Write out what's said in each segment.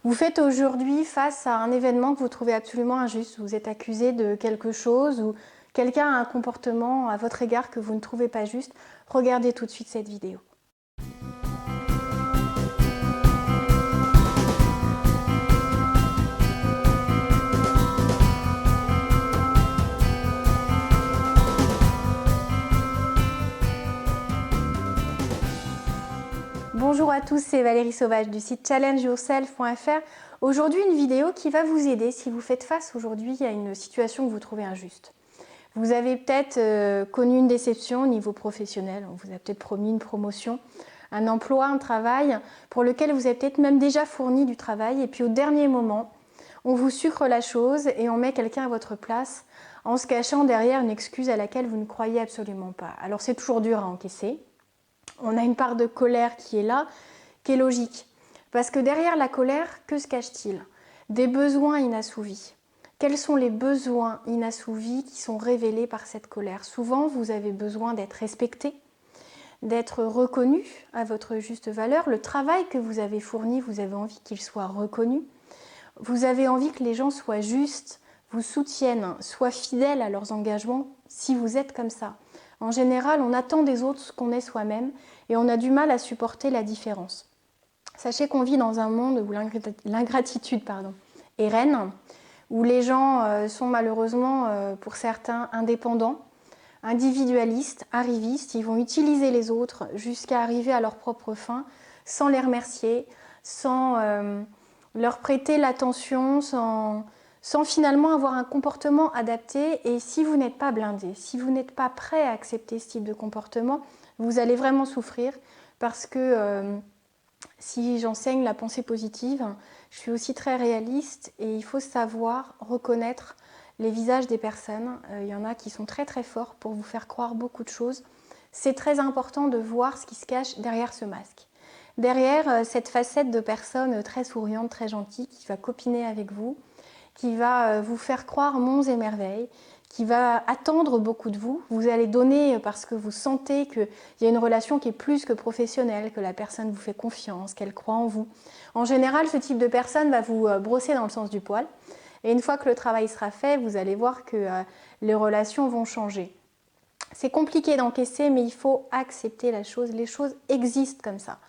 Vous faites aujourd'hui face à un événement que vous trouvez absolument injuste. Vous êtes accusé de quelque chose ou quelqu'un a un comportement à votre égard que vous ne trouvez pas juste. Regardez tout de suite cette vidéo. Bonjour à tous, c'est Valérie Sauvage du site challengeyourself.fr. Aujourd'hui, une vidéo qui va vous aider si vous faites face aujourd'hui à une situation que vous trouvez injuste. Vous avez peut-être connu une déception au niveau professionnel, on vous a peut-être promis une promotion, un emploi, un travail pour lequel vous avez peut-être même déjà fourni du travail et puis au dernier moment, on vous sucre la chose et on met quelqu'un à votre place en se cachant derrière une excuse à laquelle vous ne croyez absolument pas. Alors c'est toujours dur à encaisser. On a une part de colère qui est là, qui est logique. Parce que derrière la colère, que se cache-t-il? Des besoins inassouvis. Quels sont les besoins inassouvis qui sont révélés par cette colère? Souvent, vous avez besoin d'être respecté, d'être reconnu à votre juste valeur. Le travail que vous avez fourni, vous avez envie qu'il soit reconnu. Vous avez envie que les gens soient justes, vous soutiennent, soient fidèles à leurs engagements si vous êtes comme ça. En général, on attend des autres ce qu'on est soi-même et on a du mal à supporter la différence. Sachez qu'on vit dans un monde où l'ingratitude est reine, où les gens sont malheureusement, pour certains, indépendants, individualistes, arrivistes. Ils vont utiliser les autres jusqu'à arriver à leur propre fin, sans les remercier, sans leur prêter l'attention, sans finalement avoir un comportement adapté. Et si vous n'êtes pas blindé, si vous n'êtes pas prêt à accepter ce type de comportement, vous allez vraiment souffrir parce que si j'enseigne la pensée positive, je suis aussi très réaliste et il faut savoir reconnaître les visages des personnes. Il y en a qui sont très très forts pour vous faire croire beaucoup de choses. C'est très important de voir ce qui se cache derrière ce masque. Derrière cette facette de personne très souriante, très gentille, qui va copiner avec vous, qui va vous faire croire monts et merveilles, qui va attendre beaucoup de vous. Vous allez donner parce que vous sentez qu'il y a une relation qui est plus que professionnelle, que la personne vous fait confiance, qu'elle croit en vous. En général, ce type de personne va vous brosser dans le sens du poil. Et une fois que le travail sera fait, vous allez voir que les relations vont changer. C'est compliqué d'encaisser, mais il faut accepter la chose. Les choses existent comme ça.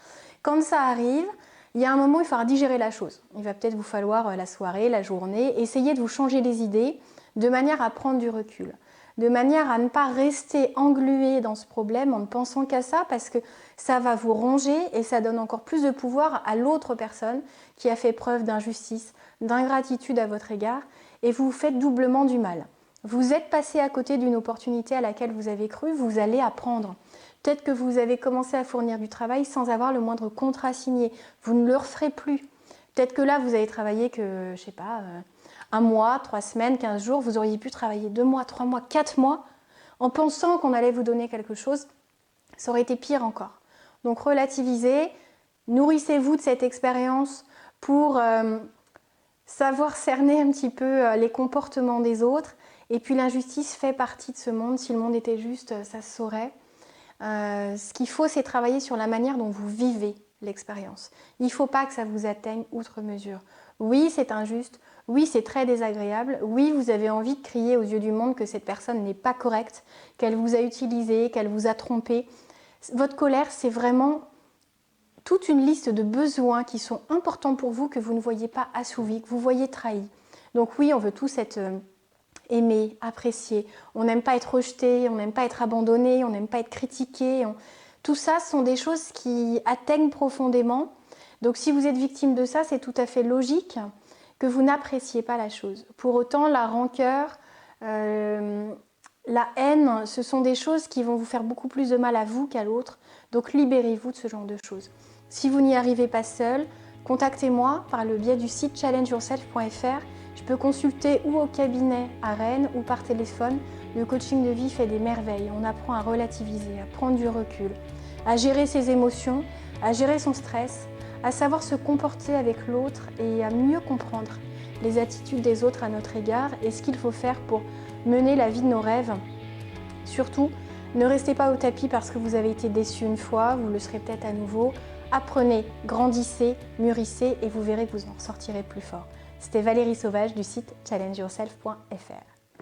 Quand ça arrive, il y a un moment où il faudra digérer la chose. Il va peut-être vous falloir la soirée, la journée, essayer de vous changer les idées de manière à prendre du recul, de manière à ne pas rester englué dans ce problème en ne pensant qu'à ça parce que ça va vous ronger et ça donne encore plus de pouvoir à l'autre personne qui a fait preuve d'injustice, d'ingratitude à votre égard et vous vous faites doublement du mal. Vous êtes passé à côté d'une opportunité à laquelle vous avez cru, vous allez apprendre. Peut-être que vous avez commencé à fournir du travail sans avoir le moindre contrat signé. Vous ne le referez plus. Peut-être que là, vous avez travaillé que, je sais pas, 1 mois, 3 semaines, 15 jours. Vous auriez pu travailler 2 mois, 3 mois, 4 mois en pensant qu'on allait vous donner quelque chose. Ça aurait été pire encore. Donc relativisez, nourrissez-vous de cette expérience pour savoir cerner un petit peu les comportements des autres. Et puis l'injustice fait partie de ce monde. Si le monde était juste, ça se saurait. Ce qu'il faut, c'est travailler sur la manière dont vous vivez l'expérience. Il ne faut pas que ça vous atteigne outre mesure. Oui, c'est injuste. Oui, c'est très désagréable. Oui, vous avez envie de crier aux yeux du monde que cette personne n'est pas correcte, qu'elle vous a utilisé, qu'elle vous a trompé. Votre colère, c'est vraiment toute une liste de besoins qui sont importants pour vous, que vous ne voyez pas assouvis, que vous voyez trahis. Donc oui, on veut tous être aimé, apprécié. On n'aime pas être rejeté, on n'aime pas être abandonné, on n'aime pas être critiqué. Tout ça sont des choses qui atteignent profondément. Donc si vous êtes victime de ça, c'est tout à fait logique que vous n'appréciez pas la chose. Pour autant, la rancœur, la haine, ce sont des choses qui vont vous faire beaucoup plus de mal à vous qu'à l'autre. Donc libérez-vous de ce genre de choses. Si vous n'y arrivez pas seul, contactez-moi par le biais du site challengeyourself.fr. Je peux consulter ou au cabinet à Rennes ou par téléphone. Le coaching de vie fait des merveilles. On apprend à relativiser, à prendre du recul, à gérer ses émotions, à gérer son stress, à savoir se comporter avec l'autre et à mieux comprendre les attitudes des autres à notre égard et ce qu'il faut faire pour mener la vie de nos rêves. Surtout, ne restez pas au tapis parce que vous avez été déçu une fois, vous le serez peut-être à nouveau. Apprenez, grandissez, mûrissez et vous verrez que vous en sortirez plus fort. C'était Valérie Sauvage du site challengeyourself.fr.